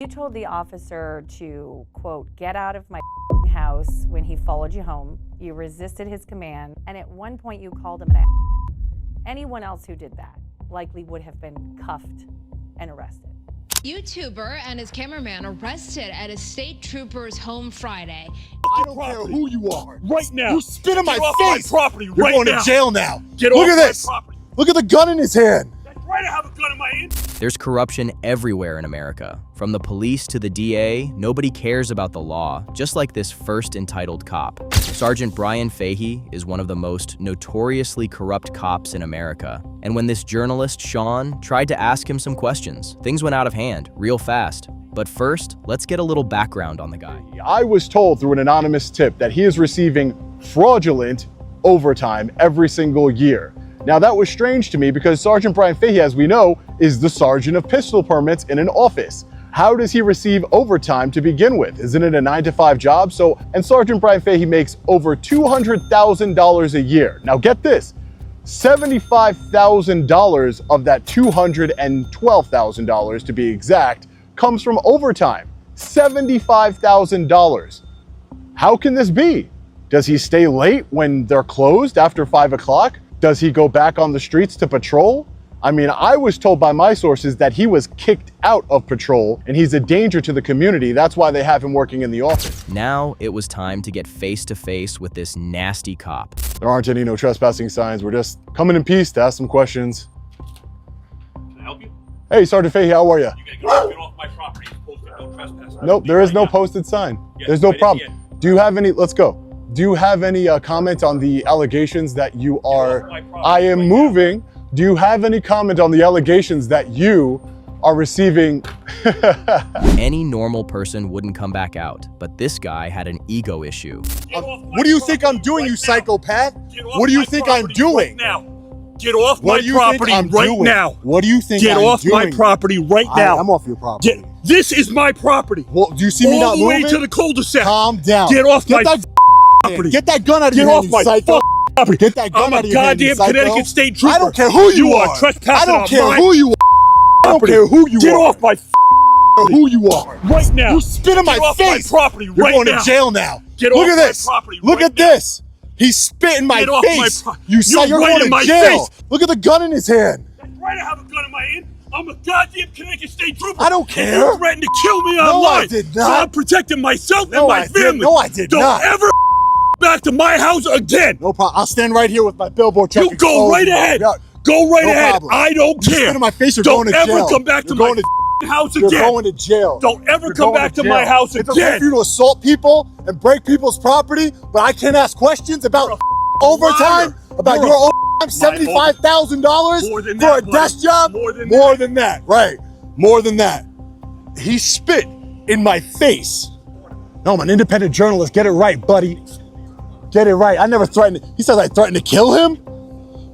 You told the officer to, quote, get out of my house when he followed you home. You resisted his command, and at one point you called him an ass. Anyone else who did that likely would have been cuffed and arrested. YouTuber and his cameraman arrested at a state trooper's home Friday. I don't care who you are. Right now. You spit in my face. My property You're right going now. to jail now. Get Look off at this. my property. Look at the gun in his hand. That's right, I have a gun in my hand. There's corruption everywhere in America. From the police to the DA, nobody cares about the law, just like this first entitled cop. Sergeant Brian Fahey is one of the most notoriously corrupt cops in America. And when this journalist, Sean, tried to ask him some questions, things went out of hand real fast. But first, let's get a little background on the guy. I was told through an anonymous tip that he is receiving fraudulent overtime every single year. Now that was strange to me because Sergeant Brian Fahey, as we know, is the sergeant of pistol permits in an office. How does he receive overtime to begin with? Isn't it a 9-to-5 job? And Sergeant Brian Fahey makes over $200,000 a year. Now get this, $75,000 of that $212,000 to be exact comes from overtime. $75,000. How can this be? Does he stay late when they're closed after 5 o'clock? Does he go back on the streets to patrol? I mean, I was told by my sources that he was kicked out of patrol and he's a danger to the community. That's why they have him working in the office. Now it was time to get face to face with this nasty cop. There aren't any no trespassing signs. We're just coming in peace to ask some questions. Can I help you? Hey, Sergeant Fahey, how are you? You gotta get off my property. It's posted no trespassing. Nope, there is no posted sign. There's no problem. Do you have any, let's go. Do you have any comment on the allegations that you are, I am moving. Do you have any comment on the allegations that you are receiving? Any normal person wouldn't come back out, but this guy had an ego issue. What do you think I'm doing, you psychopath? What do you think I'm doing? Now. Get off my property right now. What do you think I'm doing? Get off my property right now. I'm off your property. This is my property. Well, do you see me not moving? All the way to the cul-de-sac. Calm down. Get off my property. Get that gun out of your hand, you psycho. Get that gun out of your hand, you psycho. I'm a goddamn Connecticut State Trooper. I don't care who you are. Trespassing I don't care who you are. I don't care who you are. Get off my who you are. Right now. You spit in my face. My property right now. You're going to jail now. Get Look off at this. my property Look at this. He spit in my face. You say you're going to jail. Look at the gun in his hand. That's right, I have a gun in my hand. I'm a goddamn Connecticut State Trooper. I don't care. You threatened to kill me online. No, I did not. So I'm protecting myself and my family. No, I did not. Don't ever back to my house again. No problem. I'll stand right here with my billboard truck. You go right ahead. Go right ahead. Problem. I don't care. You spit in my face, you're going to jail. Don't ever come back to my house again. You're going to jail. Don't ever come back to my house again. It's okay for you to assault people and break people's property, but I can't ask questions about overtime, about your overtime, $75,000 for a desk job? More than that, right. More than that. He spit in my face. No, I'm an independent journalist. Get it right, buddy. Get it right. I never threatened. He says I threatened to kill him?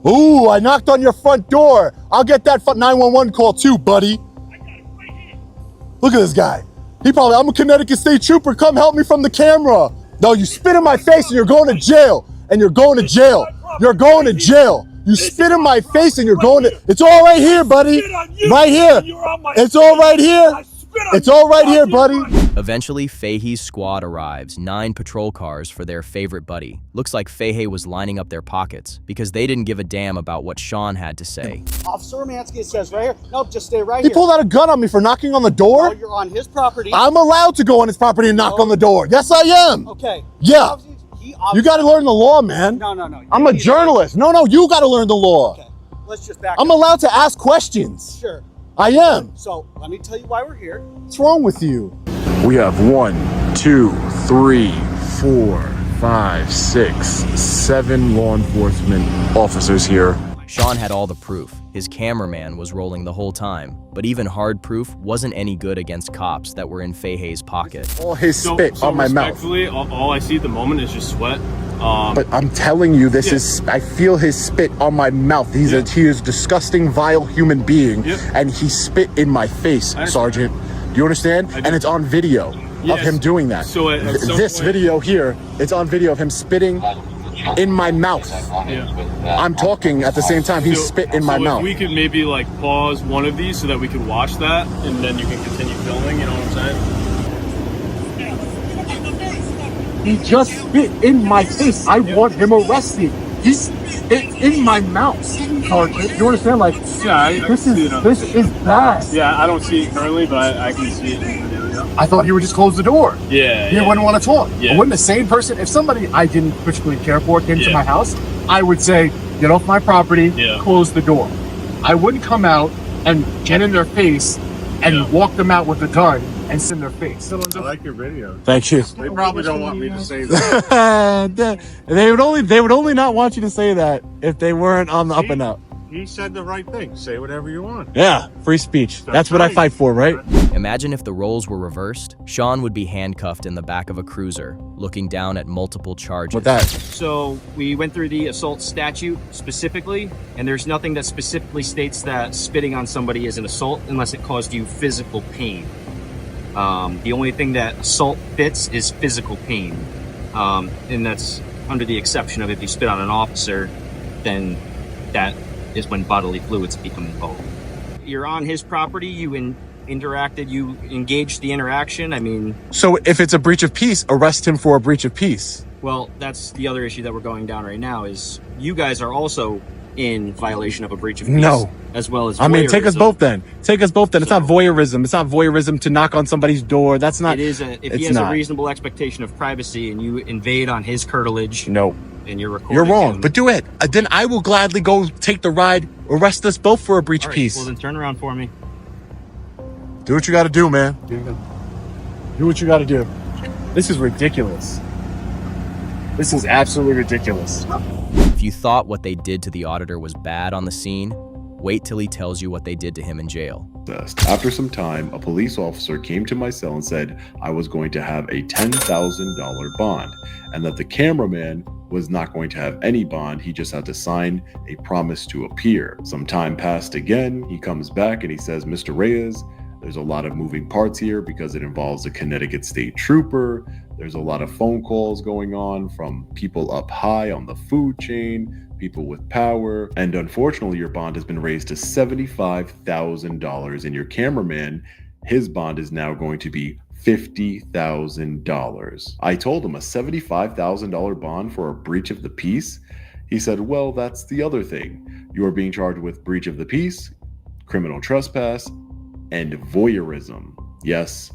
Ooh, I knocked on your front door. I'll get that 911 call too, buddy. Look at this guy. I'm a Connecticut State Trooper. Come help me from the camera. No, you spit in my face and you're going to jail. And you're going to jail. You're going to jail. You spit in my face and you're going to, it's all right here, buddy. Right here. It's all right here. It's all right here, buddy. Eventually, Fahey's squad arrives, 9 patrol cars for their favorite buddy. Looks like Fahey was lining up their pockets because they didn't give a damn about what Sean had to say. Officer Romansky says right here. Nope, just stay right here. He pulled out a gun on me for knocking on the door? No, you're on his property. I'm allowed to go on his property and knock on the door. Yes, I am. Okay. Yeah. You got to learn the law, man. No. I'm a journalist. No, you got to learn the law. Okay. Let's just back I'm up. allowed to ask questions. Sure. I am. So let me tell you why we're here. What's wrong with you? We have 1, 2, 3, 4, 5, 6, 7 law enforcement officers here. Sean had all the proof. His cameraman was rolling the whole time. But even hard proof wasn't any good against cops that were in Fahey's pocket. All his spit on my mouth. Respectfully, all I see at the moment is just sweat. But I'm telling you, this is, I feel his spit on my mouth. He is a disgusting, vile human being, and he spit in my face, Sergeant. Do you understand? And it's on video of him doing that. So this video here, it's on video of him spitting in my mouth. Yeah. I'm talking at the same time. He spit in my so mouth. If we could maybe like pause one of these so that we could watch that, and then you can continue filming. You know what I'm saying? He just spit in my face. I want him arrested. He spit in my mouth. Sergeant, you understand? Like, Yeah, this is bad. Yeah, I don't see it currently, but I can see it in the video. Yeah. I thought he would just close the door. Yeah. He wouldn't want to talk. Yeah. Wouldn't the same person, if somebody I didn't particularly care for came to my house, I would say, get off my property, close the door. I wouldn't come out and get in their face and walk them out with a gun and sit in their face. I like your video. Thank you. They probably don't want me to say that. They would only not want you to say that if they weren't on the up and up. He said the right thing. Say whatever you want. Yeah, free speech. That's what I fight for, right? Imagine if the roles were reversed. Sean would be handcuffed in the back of a cruiser, looking down at multiple charges. With that. So we went through the assault statute specifically, and there's nothing that specifically states that spitting on somebody is an assault unless it caused you physical pain. The only thing that assault fits is physical pain. And that's under the exception of if you spit on an officer, then that is when bodily fluids become involved. You're on his property, you interacted, you engaged the interaction. I mean... So if it's a breach of peace, arrest him for a breach of peace. Well, that's the other issue that we're going down right now is you guys are also in violation of a breach of peace. No. As well as I mean, take us both then. Take us both then. So, it's not voyeurism. It's not voyeurism to knock on somebody's door. That's not... It is if he has a reasonable expectation of privacy and you invade on his curtilage... No. And you're recording You're wrong, him, but do it. Then I will gladly go take the ride, arrest us both for a breach of peace. Well, then turn around for me. Do what you got to do, man. Do what you got to do. This is ridiculous. This is absolutely ridiculous. If you thought what they did to the auditor was bad on the scene, wait till he tells you what they did to him in jail. After some time, a police officer came to my cell and said I was going to have a $10,000 bond and that the cameraman was not going to have any bond. He just had to sign a promise to appear. Some time passed again. He comes back and he says, Mr. Reyes, there's a lot of moving parts here because it involves a Connecticut state trooper. There's a lot of phone calls going on from people up high on the food chain, people with power. And unfortunately, your bond has been raised to $75,000 and your cameraman, his bond is now going to be $50,000. I told him a $75,000 bond for a breach of the peace. He said, well, that's the other thing. You are being charged with breach of the peace, criminal trespass, and voyeurism. Yes,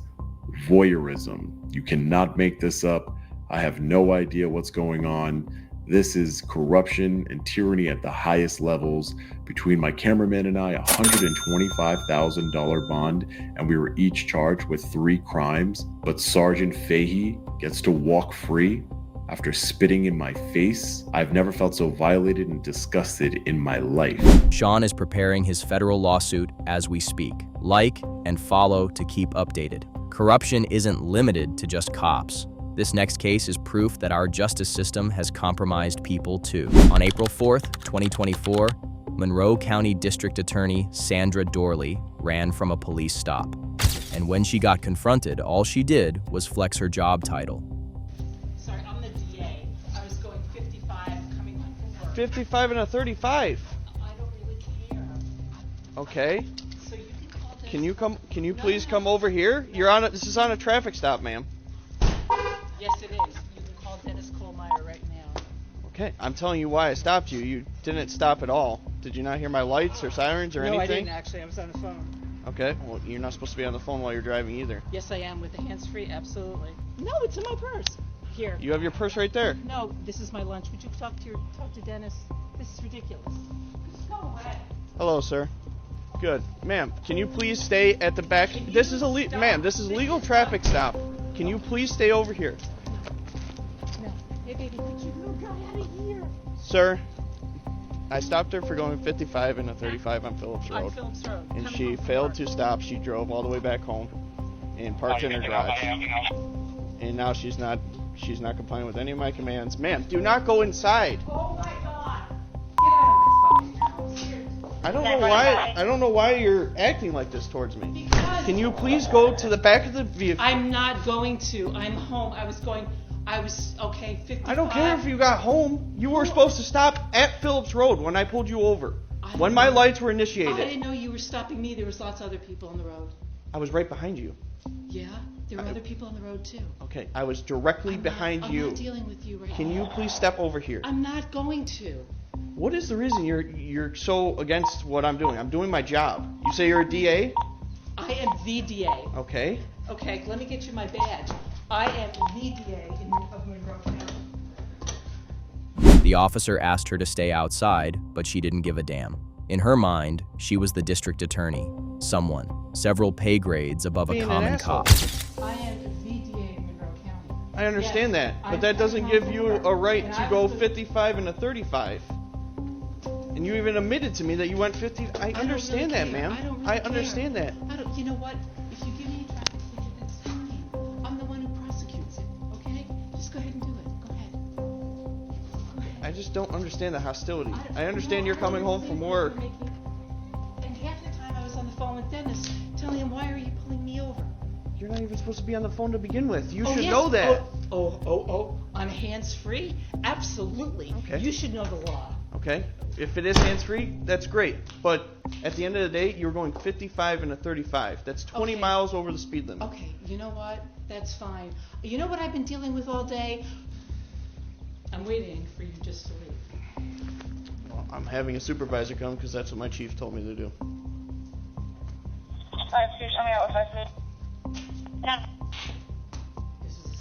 voyeurism. You cannot make this up. I have no idea what's going on. This is corruption and tyranny at the highest levels. Between my cameraman and I, $125,000 bond, and we were each charged with 3 crimes. But Sergeant Fahey gets to walk free after spitting in my face. I've never felt so violated and disgusted in my life. Sean is preparing his federal lawsuit as we speak. Like and follow to keep updated. Corruption isn't limited to just cops. This next case is proof that our justice system has compromised people too. On April 4th, 2024, Monroe County District Attorney Sandra Doorley ran from a police stop. And when she got confronted, all she did was flex her job title. Sorry, I'm the DA. I was going 55 coming home from work. 55 and a 35. I don't really care. Okay. So you can call Dennis. Can you please come over here? This is on a traffic stop, ma'am. Yes, it is. You can call Dennis Kohlmeyer right now. Okay, I'm telling you why I stopped you. You didn't stop at all. Did you not hear my lights or sirens or anything? No, I didn't actually. I was on the phone. Okay, well, you're not supposed to be on the phone while you're driving either. Yes, I am with the hands-free. Absolutely. No, it's in my purse. Here. You have your purse right there. No, this is my lunch. Would you talk to Dennis? This is ridiculous. Just go away. Hello, sir. Good, ma'am. Can you please stay at the back? This is ma'am. This is legal traffic stop. Can you please stay over here? No. Hey, baby, could you go out of here? Sir, I stopped her for going 55 and a 35 on Phillips Road. On Phillips Road. And she failed to stop. She drove all the way back home and parked in her garage. And now she's not complying with any of my commands. Ma'am, do not go inside. Oh my God! Get out of my fucking house. I don't know why you're acting like this towards me. Because Can you please go to the back of the vehicle? I'm not going to. I'm home. I was, okay, 55. I don't care if you got home. You were supposed to stop at Phillips Road when I pulled you over. When my lights were initiated. I didn't know you were stopping me. There was lots of other people on the road. I was right behind you. Yeah, there were other people on the road too. Okay, I was directly behind you. I'm not dealing with you right now. Can you please step over here? I'm not going to. What is the reason you're so against what I'm doing? I'm doing my job. You say you're a DA? I am the DA. Okay. Okay, let me get you my badge. I am the DA of Monroe County. The officer asked her to stay outside, but she didn't give a damn. In her mind, she was the district attorney, someone several pay grades above a common cop. I am the DA of Monroe County. I understand that, but that doesn't give you a right to go 55 and a 35. And you even admitted to me that you went 50. I understand that, ma'am. I understand that. You know what? If you give me a traffic ticket, that's fine. I'm the one who prosecutes it, okay? Just go ahead and do it. Go ahead. I just don't understand the hostility. I understand you're coming home from work. And half the time I was on the phone with Dennis, telling him, why are you pulling me over? You're not even supposed to be on the phone to begin with. You should Yes. know that. I'm hands-free? Absolutely. Okay. You should know the law. Okay? If it is hands-free, that's great. But at the end of the day, you're going 55 and a 35. That's 20 miles over the speed limit. Okay, you know what? That's fine. You know what I've been dealing with all day? I'm waiting for you just to leave. Well, I'm having a supervisor come because that's what my chief told me to do.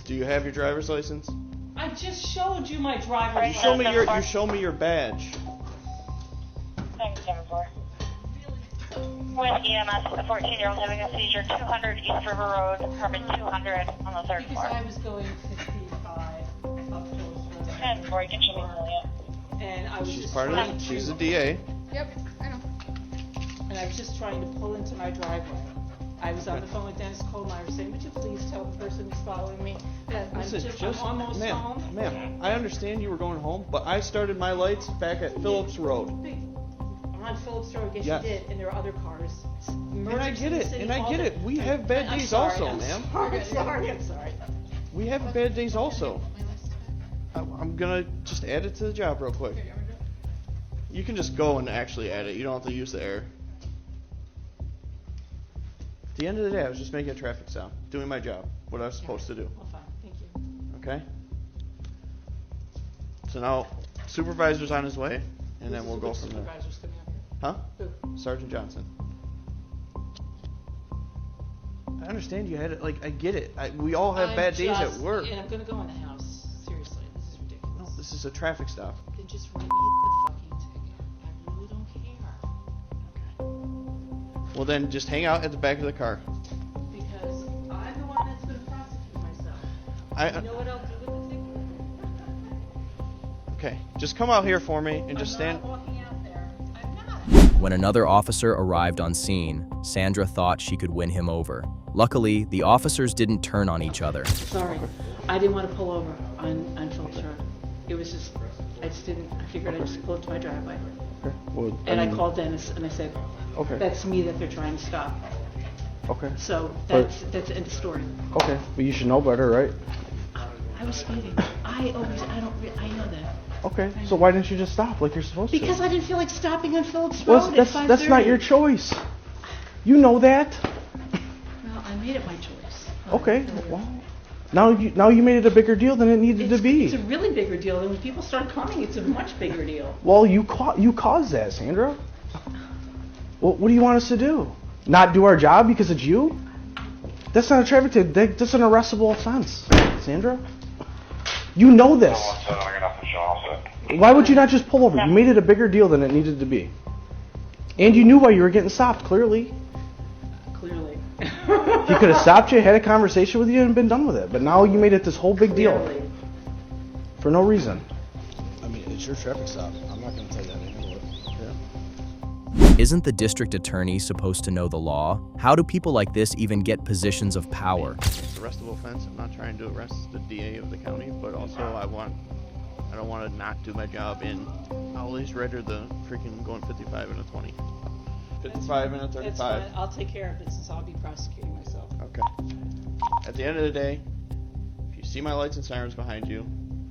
Do you have your driver's license? I just showed you my driver's You show me your badge. Thanks, Jennifer. With EMS, a 14-year-old having a seizure, 200 East River Road, apartment 200 on the third floor. Because I was going 55 up Phillips Road. And before you get you And I was She's just part of trying it. to... She's a DA. Yep, I know. And I was just trying to pull into my driveway. I was on the phone with Dennis Kohlmeyer saying, would you please tell the person who's following me that I'm almost home? Ma'am, I understand you were going home, but I started my lights back at Phillips Road. On Phillips Road, yes, Yes. you did, and there are other cars. And I get it, We have bad days also, ma'am. I'm sorry. We have bad days also. I'm gonna just add it to the job real quick. You can just go and actually add it. You don't have to use the error. At the end of the day, I was just making a traffic stop, doing my job, what I was supposed to do. Well, fine, thank you. Okay? So now, supervisor's on his way, and then we'll go from there. Supervisor's coming up here. Huh? Who? Sergeant Johnson. I understand you had it. Like, I get it. We all have bad days at work. And I'm going to go in the house. Seriously, this is ridiculous. No, this is a traffic stop. Then just write me the fucking ticket. I really don't care. Well, then just hang out at the back of the car. Because I'm the one that's going to prosecute myself. You know what I'll do with the ticket? Okay, just come out here for me and just stand. I'm not walking out there. I'm not. When another officer arrived on scene, Sandra thought she could win him over. Luckily, the officers didn't turn on each other. Sorry, I didn't want to pull over on Phillips Road. It was just, I figured I'd just pull into my driveway. Okay. Well, And I called Dennis and I said, okay. That's me that they're trying to stop. Okay. So that's the end of the story. Okay, but you should know better, right? I was speeding. I know that. Okay, so why didn't you just stop like you're supposed to? Because I didn't feel like stopping on Phillips Road at 5:30. That's not your choice. You know that. Well, I made it my choice. Okay, well, now you made it a bigger deal than it needed to be. It's a really bigger deal, and when people start coming, it's a much bigger deal. Well, you caused that, Sandra. Well, what do you want us to do? Not do our job because it's you? That's not a traffic ticket. That's an arrestable offense, Sandra. You know this. Why would you not just pull over? You made it a bigger deal than it needed to be. And you knew why you were getting stopped, clearly. Clearly. He could have stopped you, had a conversation with you, and been done with it. But now you made it this whole big deal. For no reason. I mean, it's your traffic stop. I'm not going to tell you how to handle it. Isn't the district attorney supposed to know the law? How do people like this even get positions of power? It's arrestable offense. I'm not trying to arrest the DA of the county, but also I don't want to not do my job in. I'll at least render the freaking going 55 and a 20. 55 and a 35. That's fine. I'll take care of it since I'll be prosecuting myself. Okay. At the end of the day, if you see my lights and sirens behind you,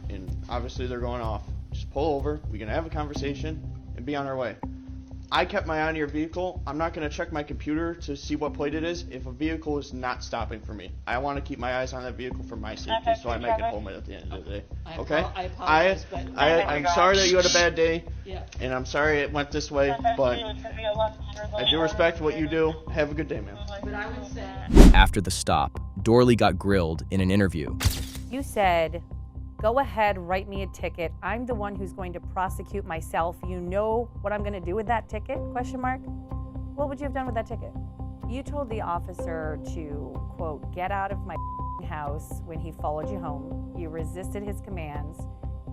and obviously they're going off, just pull over. We can have a conversation and be on our way. I kept my eye on your vehicle. I'm not going to check my computer to see what plate it is if a vehicle is not stopping for me. I want to keep my eyes on that vehicle for my safety, so I make it home at the end of the day. Okay? I apologize, but I'm sorry that you had a bad day, yeah. and I'm sorry it went this way, but I do respect what you do. Have a good day, man. But I would say, After the stop, Doorley got grilled in an interview. You said, go ahead, write me a ticket. I'm the one who's going to prosecute myself. You know what I'm going to do with that ticket? Question mark. What would you have done with that ticket? You told the officer to, quote, get out of my house when he followed you home. You resisted his commands.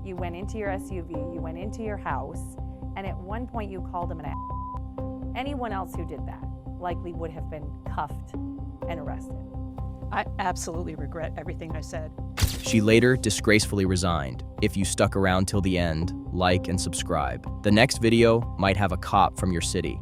You went into your SUV. You went into your house. And at one point you called him an ass. Anyone else who did that likely would have been cuffed and arrested. I absolutely regret everything I said. She later disgracefully resigned. If you stuck around till the end, like and subscribe. The next video might have a cop from your city.